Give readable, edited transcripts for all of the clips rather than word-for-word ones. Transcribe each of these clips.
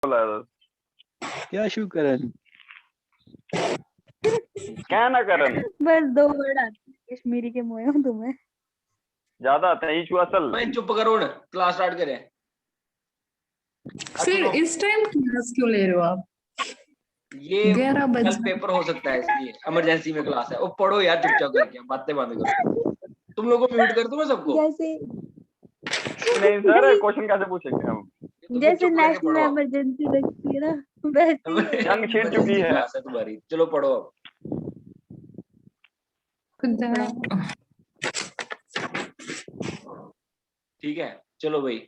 बोला था। क्या शू करन क्या ना करन बस 2 वर्ड आते हैं कश्मीरी के मोए हूँ तुम्हें। ज्यादा आते हैं। ईशू असल मैं चुप करो ना, क्लास स्टार्ट करें। फिर इस टाइम क्लास क्यों ले रहे हो आप? ये 11 कल बजे। पेपर हो सकता है इसलिए इमरजेंसी में क्लास है। वो पढ़ो यार चुपचाप करके, बातें बंद करो। तुम लोगों को म्यूट कर दूं मैं सबको? जैसे नहीं सर, क्वेश्चन कैसे पूछेंगे हम? तो फिर जैसे चुप करके नेशनल पढ़ो आप। इमरजेंसी लगती है ना वैसे ही है। जंग छिड़ चुकी इमरजेंसी है। क्लास है तुम्हारी, चलो पढ़ो अब। खुद जाना। ठीक है चलो भाई,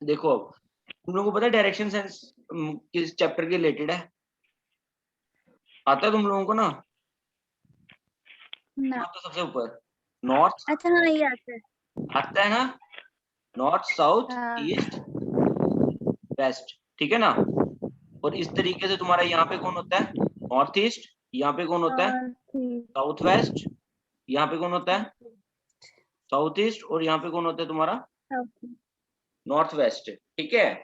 देखो अब तुम लोगों को पता है डायरेक्शन सेंस किस चैप्टर के रिलेटेड है? आता है तुम लोगों को ना? ना तो सबसे ऊपर नॉर्थ अच्छा हाँ ये आता है। आता है ना, नॉर्थ साउथ हाँ ईस्ट वेस्ट, ठीक है ना। और इस तरीके से तुम्हारा यहाँ पे कौन होता है? North east. यहाँ पे कौन होता है? और ठीक साउथ वेस्ट। यहाँ पे कौन होता है? South east. और यहाँ पे कौन होता है तुम्हारा? नॉर्थ वेस्ट, ठीक है।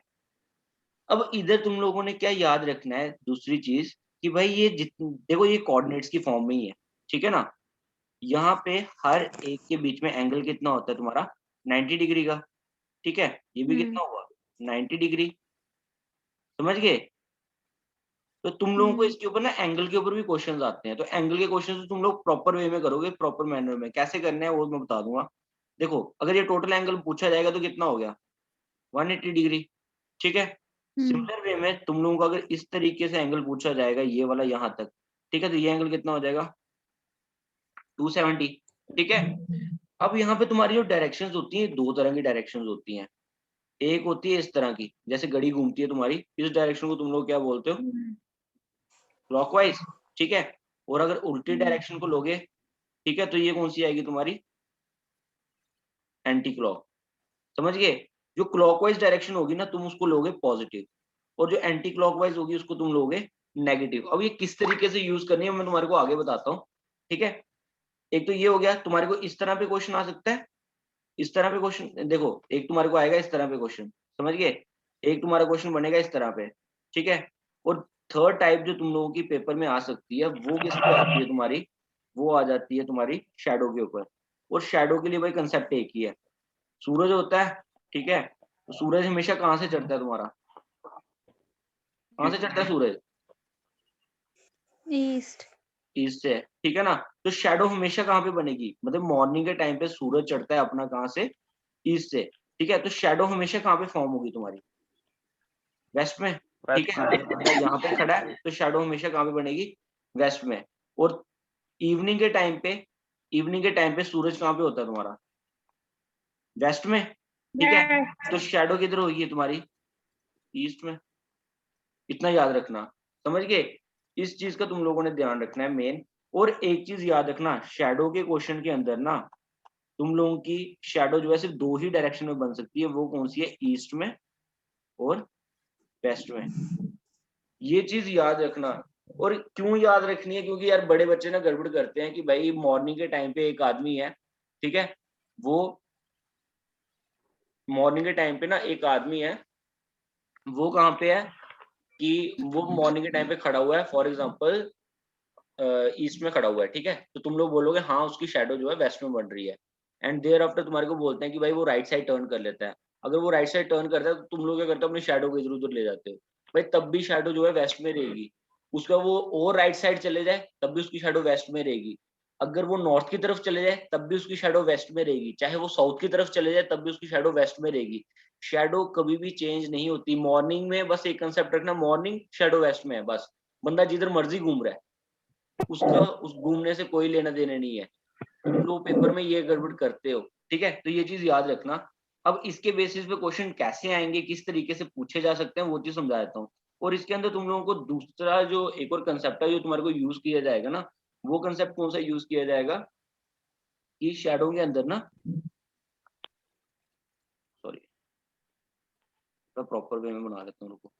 अब इधर तुम लोगों ने क्या याद रखना है, दूसरी चीज कि भाई ये देखो ये कोऑर्डिनेट्स की फॉर्म में ही है, ठीक है ना। यहाँ पे हर एक के बीच में एंगल कितना होता है तुम्हारा? 90 डिग्री का, ठीक है। ये भी कितना हुआ? 90 डिग्री, समझ गए। तो तुम लोगों को इसके ऊपर ना एंगल के ऊपर भी क्वेश्चंस आते हैं, तो एंगल के क्वेश्चंस तुम लोग प्रॉपर वे में करोगे, प्रॉपर मैनर में। कैसे करने हैं वो मैं बता दूंगा। देखो अगर ये टोटल एंगल पूछा जाएगा तो कितना हो गया? 180 डिग्री, ठीक है। सिमिलर वे में तुम लोगों को अगर इस तरीके से एंगल पूछा जाएगा, ये वाला यहाँ तक, ठीक है, तो ये एंगल कितना हो जाएगा? 270, ठीक है। अब यहाँ पे तुम्हारी जो डायरेक्शंस होती हैं, दो तरह की डायरेक्शंस होती हैं। एक होती है इस तरह की, जैसे घड़ी घूमती है तुम्हारी, इस डायरेक्शन को तुम लोग क्या बोलते हो? क्लॉकवाइज, ठीक है। और अगर उल्टी डायरेक्शन को लोगे, ठीक है, तो ये कौन सी आएगी तुम्हारी? एंटी क्लॉक, समझ गए। जो क्लॉकवाइज डायरेक्शन होगी ना, तुम उसको लोगे पॉजिटिव, और जो एंटी क्लॉकवाइज होगी उसको तुम लोगे नेगेटिव। अब ये किस तरीके से यूज करनी है मैं तुम्हारे को आगे बताता हूँ, ठीक है। एक तो ये हो गया, तुम्हारे को इस तरह पे क्वेश्चन आ सकता है, इस तरह पे क्वेश्चन। देखो एक तुम्हारे को आएगा इस तरह पे क्वेश्चन, समझ गए। एक तुम्हारा क्वेश्चन बनेगा इस तरह पे, ठीक है। और थर्ड टाइप जो तुम लोगों की पेपर में आ सकती है वो किस पे आती है तुम्हारी? वो आ जाती है तुम्हारी शैडो के ऊपर। और शैडो के लिए भाई कंसेप्ट एक ही है, सूरज होता है, ठीक है। तो सूरज हमेशा कहाँ से चढ़ता है तुम्हारा? कहाँ से चढ़ता है सूरज? ईस्ट ईस्ट से, ठीक है ना। तो शैडो हमेशा कहाँ पे बनेगी? मतलब मॉर्निंग के टाइम पे सूरज चढ़ता है अपना कहाँ से? ईस्ट से, ठीक है। तो शैडो हमेशा कहाँ पे फॉर्म होगी तुम्हारी? वेस्ट में, ठीक है। एक बंदा यहाँ पे खड़ा है तो शैडो हमेशा कहाँ पे बनेगी? वेस्ट में। और इवनिंग के टाइम पे, इवनिंग के टाइम पे सूरज कहाँ पे होता है तुम्हारा? वेस्ट में, ठीक है। तो शैडो किधर होगी तुम्हारी? ईस्ट में। इतना याद रखना, समझ गए। इस चीज का तुम लोगों ने ध्यान रखना है मेन। और एक चीज याद रखना, शैडो के क्वेश्चन के अंदर ना तुम लोगों की शैडो जो है सिर्फ दो ही डायरेक्शन में बन सकती है। वो कौन सी है? ईस्ट में और वेस्ट में। ये चीज याद रखना। और क्यों याद रखनी है? क्योंकि यार बड़े बच्चे ना गड़बड़ करते हैं कि भाई मॉर्निंग के टाइम पे एक आदमी है, ठीक है, वो मॉर्निंग के टाइम पे ना एक आदमी है, वो कहाँ पे है कि वो मॉर्निंग के टाइम पे खड़ा हुआ है, फॉर एग्जाम्पल ईस्ट में खड़ा हुआ है, ठीक है। तो तुम लोग बोलोगे हाँ उसकी शैडो जो है वेस्ट में बन रही है। एंड देयर आफ्टर तुम्हारे को बोलते हैं कि भाई वो राइट साइड टर्न कर लेता है। अगर वो राइट साइड टर्न करता है तो तुम लोग क्या करते हो? अपनी शैडो को इधर उधर ले जाते हो। भाई तब भी शैडो जो है वेस्ट में रहेगी। उसका वो और राइट साइड चले जाए तब भी उसकी शैडो वेस्ट में रहेगी। अगर वो नॉर्थ की तरफ चले जाए तब भी उसकी शैडो वेस्ट में रहेगी। चाहे वो साउथ की तरफ चले जाए तब भी उसकी शैडो वेस्ट में रहेगी। शैडो कभी भी चेंज नहीं होती। मॉर्निंग में बस एक कंसेप्ट रखना, मॉर्निंग शैडो वेस्ट में है बस। बंदा जिधर मर्जी घूम रहा है, उसका उस घूमने से कोई लेना देना नहीं है। तुम लोग पेपर में ये गड़बड़ करते हो, ठीक है। तो ये चीज याद रखना। अब इसके बेसिस पे क्वेश्चन कैसे आएंगे, किस तरीके से पूछे जा सकते हैं, वो चीज समझा देता हूँ। और इसके अंदर तुम लोगों को दूसरा जो एक और कंसेप्ट है जो तुम्हारे को यूज किया जाएगा ना, वो कंसेप्ट कौन सा यूज किया जाएगा कि शैडो के अंदर ना, सॉरी प्रॉपर वे में बना देता हूँ, रुको।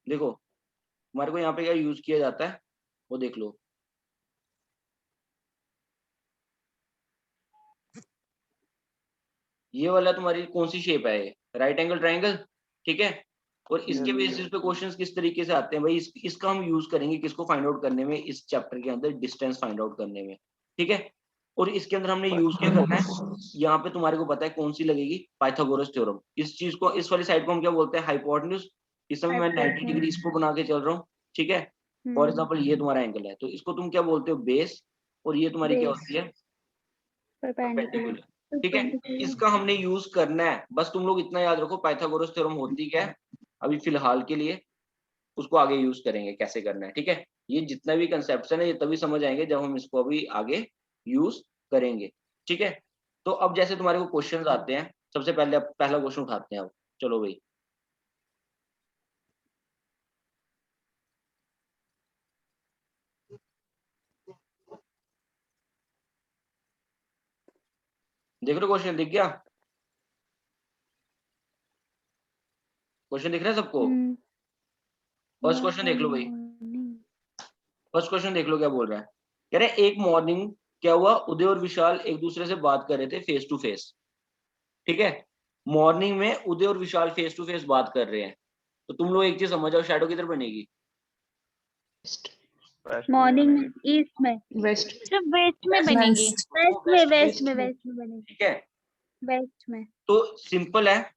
देखो तुम्हारे को यहाँ पे क्या यूज किया जाता है वो देख लो। ये वाला तुम्हारी कौन सी शेप है, ये राइट एंगल ट्राइंगल, ठीक है। और इसके बेसिस पे क्वेश्चंस किस तरीके से आते हैं भाई, इसका हम यूज करेंगे किसको फाइंड आउट करने में, इस चैप्टर के अंदर डिस्टेंस फाइंड आउट करने में, ठीक है। और इसके अंदर हमने यूज क्या करना है, यहाँ पे तुम्हारे को पता है कौन सी लगेगी, पाइथागोरस थ्योरम। इस चीज को, इस वाली साइड को हम क्या बोलते हैं, हाइपोटेन्यूज। इस समय मैं 90 डिग्री इसको बना के चल रहा हूँ, ठीक है। फॉर एग्जाम्पल ये तुम्हारा एंगल है, तो इसको तुम क्या बोलते हो, बेस। और ये तुम्हारी क्या होती है, परपेंडिकुलर, ठीक है। इसका हमने यूज करना है, बस तुम लोग इतना याद रखो, पाइथागोरस थ्योरम होती क्या है अभी फिलहाल के लिए, उसको आगे यूज करेंगे कैसे करना है, ठीक है। ये जितना भी कंसेप्ट है ना, ये तभी समझ आएंगे जब हम इसको अभी आगे यूज करेंगे, ठीक है। तो अब जैसे तुम्हारे को क्वेश्चंस आते हैं, सबसे पहले अब पहला क्वेश्चन उठाते हैं। अब चलो भाई, देख लो क्वेश्चन दिख गया, क्वेश्चन दिख रहा है सबको। फर्स्ट क्वेश्चन देख लो भाई, फर्स्ट क्वेश्चन देख लो क्या बोल रहा है। कह रहे एक मॉर्निंग क्या हुआ, उदय और विशाल एक दूसरे से बात कर रहे थे फेस टू फेस, ठीक है। मॉर्निंग में उदय और विशाल फेस टू फेस बात कर रहे हैं, तो तुम लोग एक चीज समझ जाओ, शैडो किधर बनेगी, मॉर्निंग में ईस्ट में, वेस्ट सिर्फ वेस्ट में बनेगी, वेस्ट में बनेगी, ठीक है। वेस्ट में। तो सिंपल है,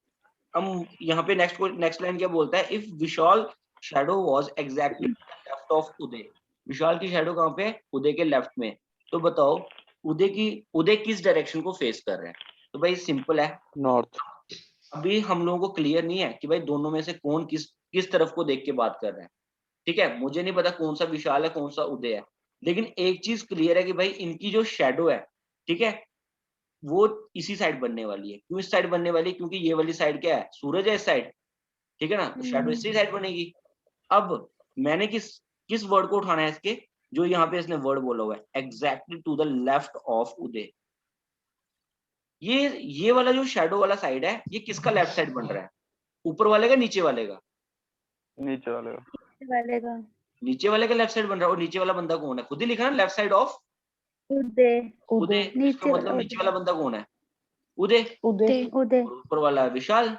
हम यहाँ पे नेक्स्ट लाइन क्या बोलता है, if Vishal shadow was exactly left of Uday. Vishal की शैडो कहाँ पे, उदय के लेफ्ट में। तो बताओ उदय किस डायरेक्शन को फेस कर रहे हैं। तो भाई सिंपल है, नॉर्थ। अभी हम लोगों को क्लियर नहीं है कि भाई दोनों में से कौन किस तरफ को देख के बात कर रहे हैं, ठीक है। मुझे नहीं पता कौन सा विशाल है कौन सा उदय है, लेकिन एक चीज क्लियर है कि भाई इनकी जो शैडो है, ठीक है, वो इसी साइड बनने वाली है। क्यों इस साइड बनने वाली है, क्योंकि ये वाली साइड क्या है, सूरज है इस साइड, ठीक है ना, तो शैडो इसी साइड बनेगी। अब मैंने किस किस वर्ड को उठाना है इसके, जो यहाँ पे इसने वर्ड बोला हुआ है, exactly to the left of Uday. ये वाला जो शैडो वाला साइड है, ये किसका लेफ्ट साइड बन रहा है, ऊपर वाले का नीचे वाले का, नीचे वाले का। नीचे वाले का लेफ्ट साइड बन रहा है। और नीचे वाला बंदा कौन है, खुद ही लिखा ना, लेफ्ट साइड ऑफ उदय। उदय। इसका मतलब नीचे वाला बंदा कौन है, उदय। उदय। ऊपर वाला है विशाल।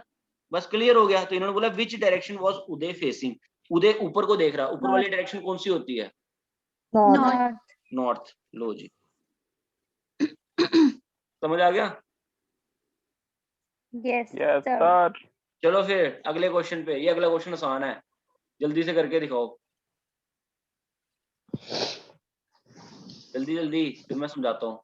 बस क्लियर हो गया। तो इन्होंने बोला which direction was Uday facing, Uday ऊपर को देख रहा, ऊपर वाली डायरेक्शन कौन सी होती है, नॉर्थ। नॉर्थ। लो जी, समझ आ गया। Yes sir. चलो फिर अगले क्वेश्चन पे, ये अगला क्वेश्चन आसान है, जल्दी से करके दिखाओ, जल्दी जल्दी, फिर मैं समझाता हूँ।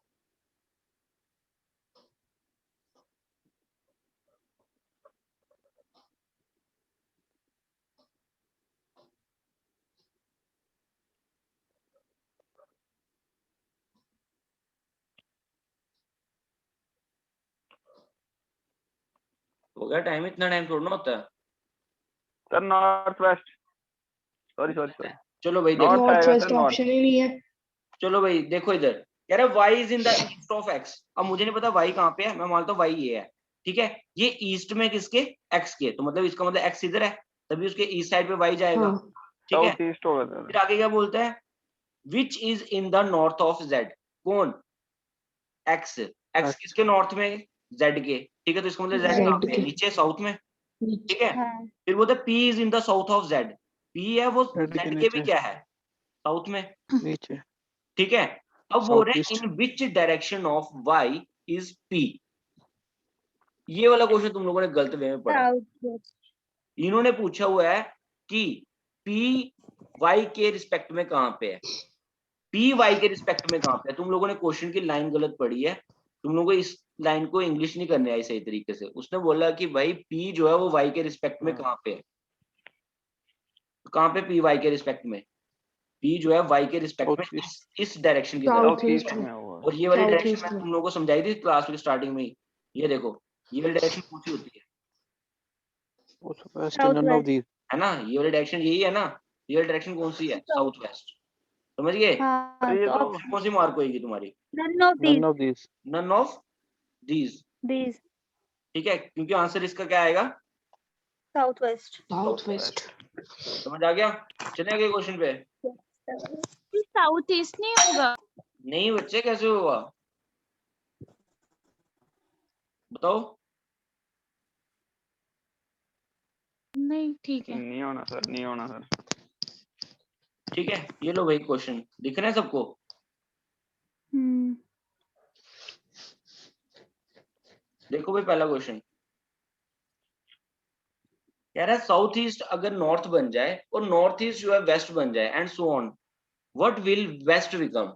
हो गया टाइम, इतना टाइम थोड़ा ना होता है सर नॉर्थ वेस्ट, सॉरी। चलो भाई नॉर्थ देखो, नॉर्थ आएगा वेस्ट सर, नॉर्थ। ऑप्शन ही नहीं है। चलो भाई देखो इधर, कह रहा है Y is in the east of X. अब मुझे नहीं पता वाई कहाँ पे है, मैं मानता हूँ वाई ये है, ठीक है। ये ईस्ट में किसके, एक्स के, तो मतलब इसका मतलब एक्स इधर है, तभी उसके ईस्ट साइड पे वाई जाएगा, हाँ, ठीक है। साउथ ईस्ट होगा फिर सर। आगे क्या बोलता है, which is in the north of Z. कौन, एक्स। एक्स किसके नॉर्थ में, जेड के, ठीक है। तो इसका मतलब जेड कहाँ Z पे है, के नीचे साउथ में, नीचे। ठीक है। फिर बोलते हैं P is in the south of Z. P है वो Z के जेड के भी नीचे। क्या है, साउथ में, नीचे। ठीक है। अब बोल साउथ रहे ईस्ट। हैं in which direction of Y is P. ये वाला क्वेश्चन तुम लोगों ने गलत वे में पढ़ा। इन्होंने पूछा हुआ है कि पी वाई के रिस्पेक्ट में कहां पे है, पी वाई के रिस्पेक्ट में कहां पे है। तुम लोगों ने क्वेश्चन की लाइन गलत पढ़ी है, तुम लोगों को इस लाइन को इंग्लिश नहीं करने आई सही तरीके से। उसने बोला कि भाई पी जो है वो वाई के रिस्पेक्ट में कहां पे है, कहां पे पी वाई के रिस्पेक्ट में, पी जो है वाई के रिस्पेक्ट में इस डायरेक्शन की तरफ। साउथ ईस्ट में। और ये वाली साउथ डायरेक्शन ईस्ट मैं में। तुम लोगों को समझाई थी क्लास की स्टार्टिंग में ही। ये देखो, ये वाली डायरेक्शन कौन सी होती वेस्ट, नन ऑफ दीज। है ना, ये वाली डायरेक्शन यही है ना, ये वाली डायरेक्शन कौन सी है, साउथ वेस्ट। समझ गए। ये तो कौन सी मार्क होगी तुम्हारी, none of these. None of these, ठीक है, क्योंकि आंसर इसका क्या आएगा, साउथ वेस्ट। South waste. समझ आ गया। चले अगले क्वेश्चन पे। साउथ ईस्ट नहीं होगा, नहीं बच्चे कैसे हुआ बताओ, नहीं ठीक है। नहीं होना सर, नहीं होना सर। ठीक है, ये लो भाई क्वेश्चन दिख रहे हैं सबको। देखो भाई पहला क्वेश्चन कह रहा है साउथ ईस्ट अगर नॉर्थ बन जाए और नॉर्थ ईस्ट जो है वेस्ट बन जाए and so on, what will west become?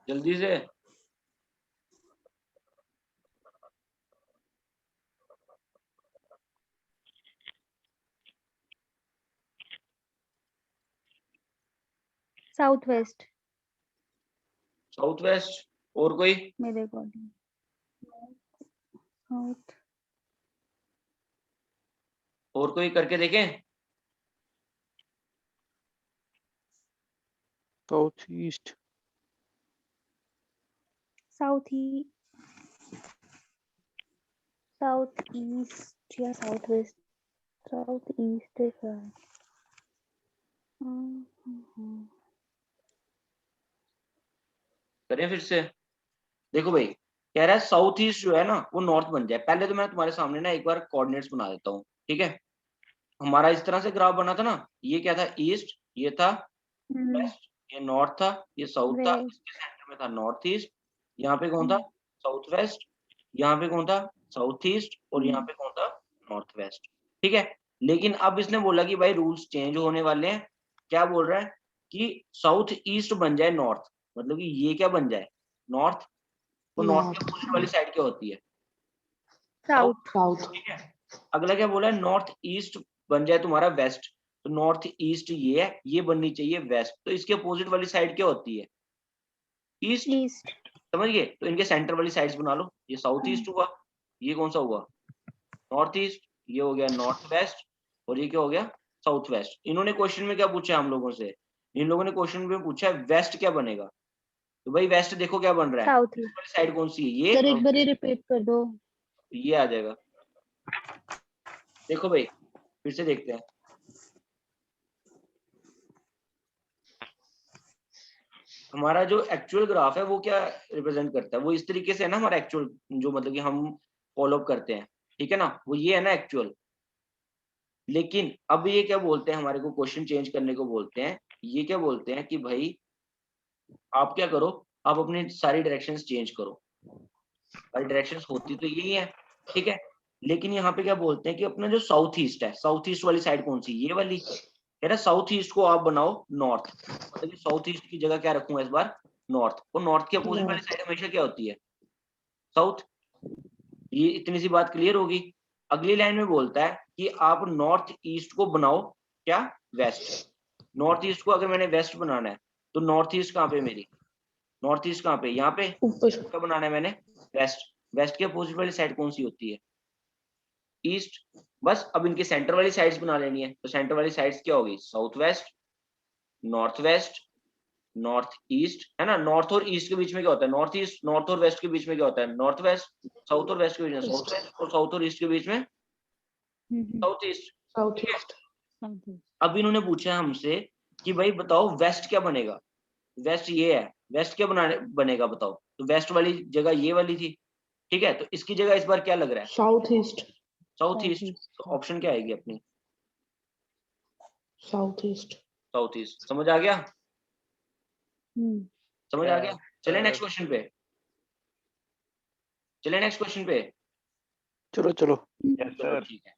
जल्दी से। South west south west. और कोई? मेरे अकॉर्डिंग साउथ। और कोई करके देखें। South east. साउथ ईस्ट या साउथ वेस्ट। साउथ ईस्ट है शायद। करें फिर से। देखो भाई कह रहा है साउथ ईस्ट जो है ना वो नॉर्थ बन जाए। पहले तो मैं तुम्हारे सामने ना एक बार कोऑर्डिनेट्स बना देता हूँ, ठीक है। हमारा इस तरह से ग्राफ बना था ना, ये क्या था? ईस्ट, ये था वेस्ट, ये नॉर्थ था, ये साउथ था, इसके सेंटर में था नॉर्थ ईस्ट। यहाँ पे कौन था? South west. यहाँ पे कौन था? South east. और यहाँ पे कौन था? North west. ठीक है। लेकिन अब इसने बोला कि भाई रूल्स चेंज होने वाले हैं। क्या बोल रहा है कि साउथ ईस्ट बन जाए नॉर्थ, मतलब कि ये क्या बन जाए? नॉर्थ। तो नॉर्थ के अपोजिट वाली साइड क्या होती है? साउथ। साउथ। ठीक है। अगला क्या बोला है? नॉर्थ ईस्ट बन जाए तुम्हारा वेस्ट। तो नॉर्थ ईस्ट ये है, ये बननी चाहिए वेस्ट। तो इसके अपोजिट वाली साइड क्या होती है? ईस्ट। ईस्ट। समझ गए? तो इनके सेंटर वाली साइड्स बना लो। ये साउथ ईस्ट हुआ, ये कौन सा हुआ? North east. ये हो गया नॉर्थ वेस्ट, और ये क्या हो गया? South west. इन्होंने क्वेश्चन में क्या पूछा हम लोगों से? इन लोगों ने क्वेश्चन में पूछा है वेस्ट क्या बनेगा। तो भाई वेस्ट देखो क्या बन रहा है, साउथ इस वाली साइड कौन सी है? ये। सर एक बार रिपीट कर दो। ये आ जाएगा। देखो भाई फिर से देखते हैं। हमारा जो एक्चुअल ग्राफ है वो क्या रिप्रेजेंट करता है? वो इस तरीके से है ना हमारा एक्चुअल, जो मतलब कि हम फॉलो अप करते हैं, ठीक है ना, वो ये है ना एक्चुअल। लेकिन अब ये क्या बोलते हैं, हमारे को क्वेश्चन चेंज करने को बोलते हैं। ये क्या बोलते हैं कि भाई आप क्या करो, आप अपनी सारी डायरेक्शंस चेंज करो। सारी डायरेक्शंस होती तो यही है, ठीक है। लेकिन यहाँ पे क्या बोलते हैं कि अपना जो साउथ ईस्ट है, साउथ ईस्ट वाली साइड कौन सी? ये वाली। कह रहा साउथ ईस्ट को आप बनाओ नॉर्थ, मतलब कि साउथ ईस्ट की जगह क्या रखूंगा इस बार? नॉर्थ। और नॉर्थ की अपोजिट वाली साइड हमेशा क्या होती है? साउथ। ये इतनी सी बात क्लियर होगी। अगली लाइन में बोलता है कि आप नॉर्थ ईस्ट को बनाओ क्या? वेस्ट। नॉर्थ ईस्ट को अगर मैंने वेस्ट बनाना है तो नॉर्थ ईस्ट कहाँ पे मेरी? नॉर्थ ईस्ट कहाँ पे? यहाँ पे। क्या बनाना है मैंने? वेस्ट। वेस्ट के अपोजिट वाली साइड कौन सी होती है? ईस्ट। बस अब इनके सेंटर वाली साइड्स बना लेनी है। तो सेंटर वाली साइड्स क्या होगी? South west, north west, north east, है ना। नॉर्थ और ईस्ट के बीच में क्या होता है? North east. नॉर्थ और वेस्ट के बीच में क्या होता है? North west. साउथ और वेस्ट के बीच में साउथ वेस्ट, और साउथ और ईस्ट के बीच में साउथ ईस्ट। South east. अब इन्होंने पूछा हमसे कि भाई बताओ वेस्ट क्या बनेगा? वेस्ट ये है, वेस्ट क्या बनेगा बताओ? तो वेस्ट वाली जगह ये वाली थी, ठीक है। तो इसकी जगह इस बार क्या लग रहा है? South east. South east. तो ऑप्शन क्या आएगी अपनी? South east. South east. समझ आ गया? समझ आ गया? चले नेक्स्ट क्वेश्चन पे। चले नेक्स्ट क्वेश्चन पे। चलो चलो। यस चलो सर। ठीक है।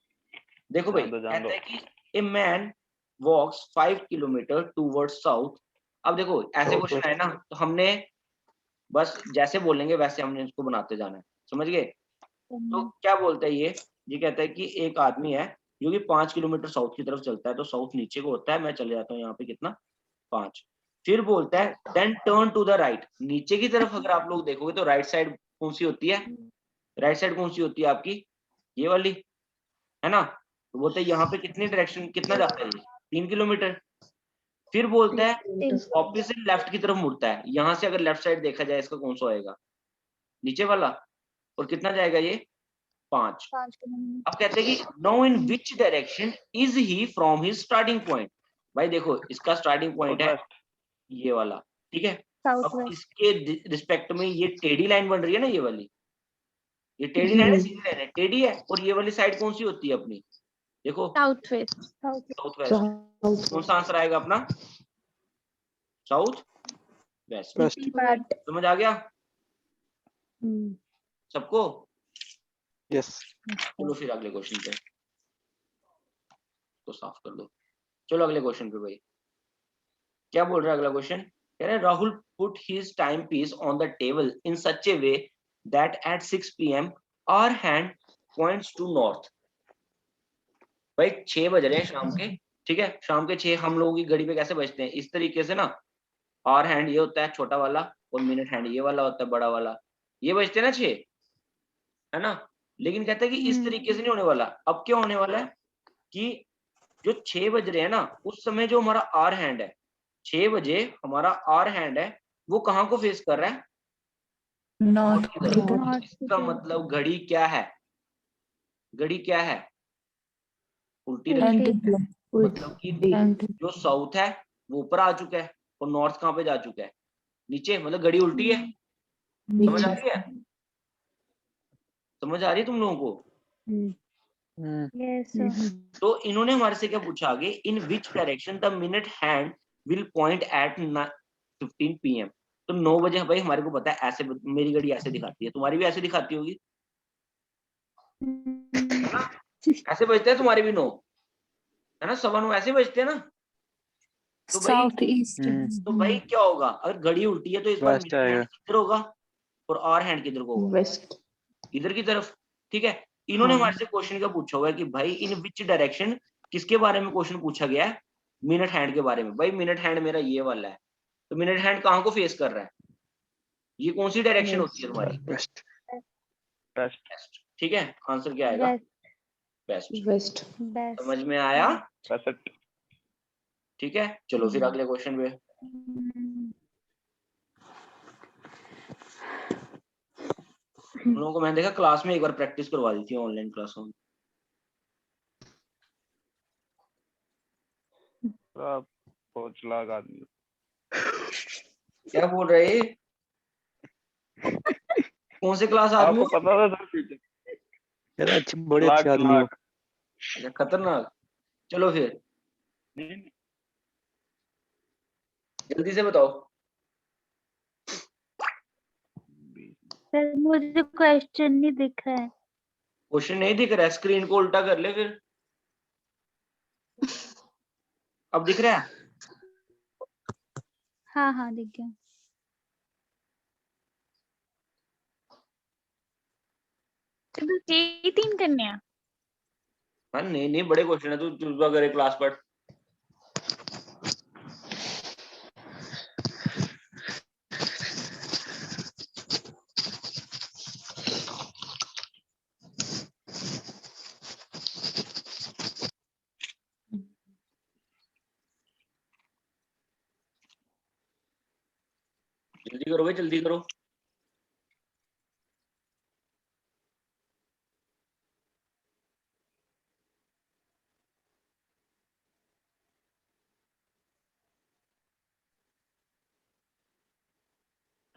देखो भाई जान दो। कहता है कि a man walks 5 kilometre towards south. अब देखो ऐसे South क्वेश्चन west. है ना, तो हमने बस जैसे बोलेंगे वैसे हमने इसको बनाते जाना है। समझ गए? तो क्या बोलता है ये कहता है कि एक आदमी है जो कि 5 किलोमीटर साउथ की तरफ चलता है। तो साउथ नीचे को होता है, मैं चले जाता हूँ यहाँ पे कितना? 5। फिर बोलता है then turn to the right. नीचे की तरफ अगर आप लोग देखोगे तो राइट साइड कौन सी होती है? राइट साइड कौन सी होती है आपकी? ये वाली, है ना। तो बोलते हैं यहाँ पे कितनी डायरेक्शन, कितना जाता है ये? 3 किलोमीटर। फिर बोलता है ऑपोजिट लेफ्ट की तरफ मुड़ता है। यहाँ से अगर लेफ्ट साइड देखा जाए इसका कौन सा होएगा? नीचे वाला। और कितना जाएगा ये? 5। अब कहते हैं कि no in which direction is he from his starting point. भाई देखो इसका स्टार्टिंग पॉइंट है ये वाला, ठीक है। साउथ अब वेस्ट। इसके रिस्पेक्ट में ये टेढ़ी लाइन बन रही है ना, ये वाली, ये टेढ़ी लाइन है, सीधी लाइन है, टेढ़ी है, और ये वाली साइड कौन सी होती है अपनी, देखो south west. South south west. कौन सा आंसर आएगा अपना, साउथ वेस्ट। वेस्ट। पार्ट। समझ आ गया सबको? यस। चलो फिर अगले क्वेश्चन पे तो साफ कर दो। चलो अगले क्वेश्चन पे भाई, क्या बोल रहा है अगला क्वेश्चन? कह रहे हैं Rahul put his time piece on the table in such a way that at 6 PM hour hand points to north. भाई 6 बज रहे हैं शाम के, ठीक है, शाम के 6, हम लोगों की घड़ी पे कैसे बजते हैं, इस तरीके से ना, आवर हैंड ये होता है छोटा वाला, और मिनट हैंड ये वाला होता है बड़ा वाला, ये बजते हैं ना 6, है ना। लेकिन कहता है कि इस तरीके से नहीं होने वाला। अब क्या होने वाला है कि जो 6 बज रहे हैं ना, उस समय जो हमारा आवर हैंड है, 6 बजे हमारा आवर हैंड है, वो कहाँ को फेस कर रहा है, नॉर्थ की तरफ। नॉर्थ। इसका मतलब घड़ी क्या है, घड़ी क्या है, उल्टी रखी है। मतलब कि जो साउथ है वो ऊपर आ चुका है, और नॉर्थ कहाँ पे जा चुका है, नीचे, मतलब घड़ी उल्टी है। समझ आ रही है, समझ आ रही है तुम लोगों को? यस। तो इन्होंने हमारे से क्या पूछा आगे, in which direction the minute hand will point at 15 PM। तो 9 बजे भाई हमारे को पता है, ऐसे मेरी घड़ी ऐसे दिखाती है, तुम्हारी भी ऐसे दिखाती होगी, है ना, ऐसे बजते हैं तुम्हारी भी 9, है ना, 9:15 ऐसे बजते हैं ना। तो भाई साउथ ईस्ट। तो भाई क्या होगा, अगर घड़ी उल्टी है तो इस बार वेस्ट मिनट आएगा। हैंड किधर होगा, और आवर हैंड किधर को होगा, वेस्ट। इधर की तरफ, ठीक है। इन्होंने हमारे से क्वेश्चन क्या पूछा हुआ है कि भाई इन विच डायरेक्शन, किसके बारे में क्वेश्चन पूछा गया है, मिनट हैंड के बारे में। भाई मिनट हैंड मेरा ये वाला है, तो मिनट हैंड कहाँ को फेस कर रहा है, ये कौन सी डायरेक्शन होती है तुम्हारी, वेस्ट। बेस्ट। वेस्ट, ठीक है। आंसर क्या आएगा, वेस्ट। वेस्ट। बेस्ट। समझ में आया, बेस्ट। ठीक है। चलो फिर अगले क्वेश्चन पे, उन लोगों को मैंने देखा क्लास में एक बार प्रैक्टिस करवा दी थी ऑनलाइन क्लासों में। सोच लगा आदमी। क्या बोल रहे हैं? कौन से क्लास आदमी आपको हो? पता था सर पीछे? यार अच्छे, बड़े अच्छे आदमी हो। अच्छा, खतरनाक। चलो फिर नहीं, जल्दी से बताओ। सर मुझे क्वेश्चन नहीं दिख रहा है। क्वेश्चन नहीं दिख रहा है, स्क्रीन को उल्टा कर ले फिर। अब दिख रहा है? हाँ हाँ दिख गया। तो बस यही 3 करने हैं। हाँ, नहीं नहीं, बड़े क्वेश्चन है, तू चुपा करे क्लास पढ़। जल्दी करो भाई, जल्दी करो।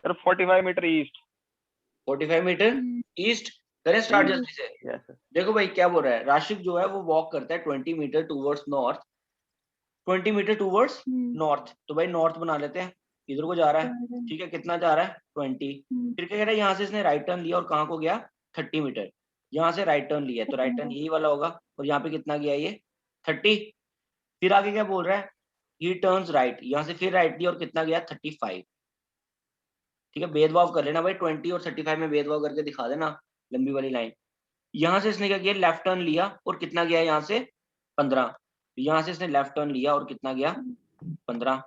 Sir 45 metre east. 45 metre east. करें स्टार्ट जल्दी से। Yes sir. देखो भाई क्या बोल रहा है, राशिक जो है वो वॉक करता है 20 metre towards north, 20 metre towards north. तो भाई नॉर्थ बना लेते हैं, इधर को जा रहा है, ठीक है, कितना जा रहा है 20। फिर क्या कह रहा है, यहाँ से इसने राइट टर्न लिया और कहाँ को गया 30 मीटर। यहाँ से राइट टर्न लिया, तो राइट टर्न यही वाला होगा, और यहाँ पे कितना गया ये 30। फिर आगे क्या बोल रहा है, ही टर्न्स राइट, यहाँ से फिर राइट लिया और कितना गया 35। ठीक है, भेदभाव कर लेना भाई, 20 और 35 में भेदभाव करके दिखा देना लंबी वाली लाइन। यहाँ से इसने क्या किया, लेफ्ट टर्न लिया और कितना गया यहाँ से 15। यहाँ से इसने लेफ्ट टर्न लिया और कितना गया 15।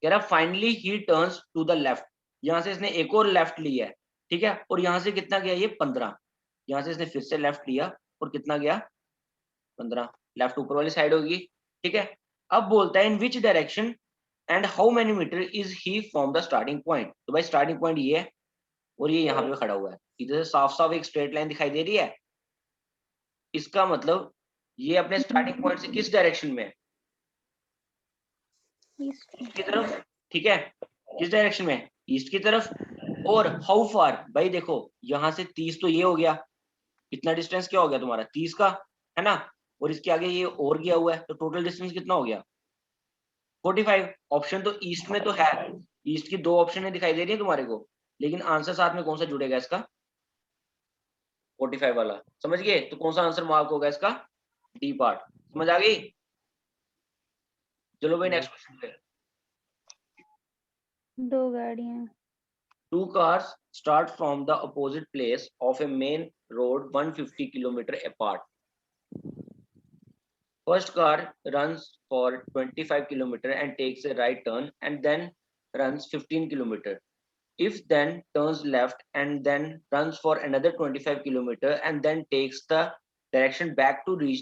कह रहा finally he turns to the left, यहाँ से इसने एक और लेफ्ट लिया है, ठीक है, और यहाँ से कितना गया ये 15। यहाँ से इसने फिर से लेफ्ट लिया और कितना गया 15। लेफ्ट ऊपर वाली साइड होगी, ठीक है। अब बोलता है in which direction and how many metre is he from the starting point. तो भाई स्टार्टिंग पॉइंट ये है और ये यहाँ पे खड़ा हुआ है, इधर से साफ साफ एक स्ट्रेट लाइन दिखाई दे रही है। इसका मतलब ये अपने स्टार्टिंग पॉइंट से किस डायरेक्शन में है, ईस्ट की तरफ, ठीक है। किस डायरेक्शन में, ईस्ट की तरफ। और हाउ फार, भाई देखो यहाँ से 30 तो ये हो गया, इतना डिस्टेंस क्या हो गया तुम्हारा 30 का, है ना, और इसके आगे ये और गया हुआ है, तो टोटल डिस्टेंस कितना हो गया 45। ऑप्शन तो ईस्ट में तो है, ईस्ट की 2 ऑप्शन दिखाई दे रही है तुम्हारे को, लेकिन आंसर साथ में कौन सा जुड़ेगा इसका 45 वाला, समझ गए। तो कौन सा आंसर मार्क होगा इसका, डी पार्ट, समझ आ गई। चलो भाई नेक्स्ट क्वेश्चन पे। 2 गाड़ियां। 2 cars start from the opposite place of a main road 150 kilometer apart. First car runs for 25 kilometer and takes a right turn and then runs 15 kilometer. If then turns left and then runs for another 25 kilometer and then takes the direction back to reach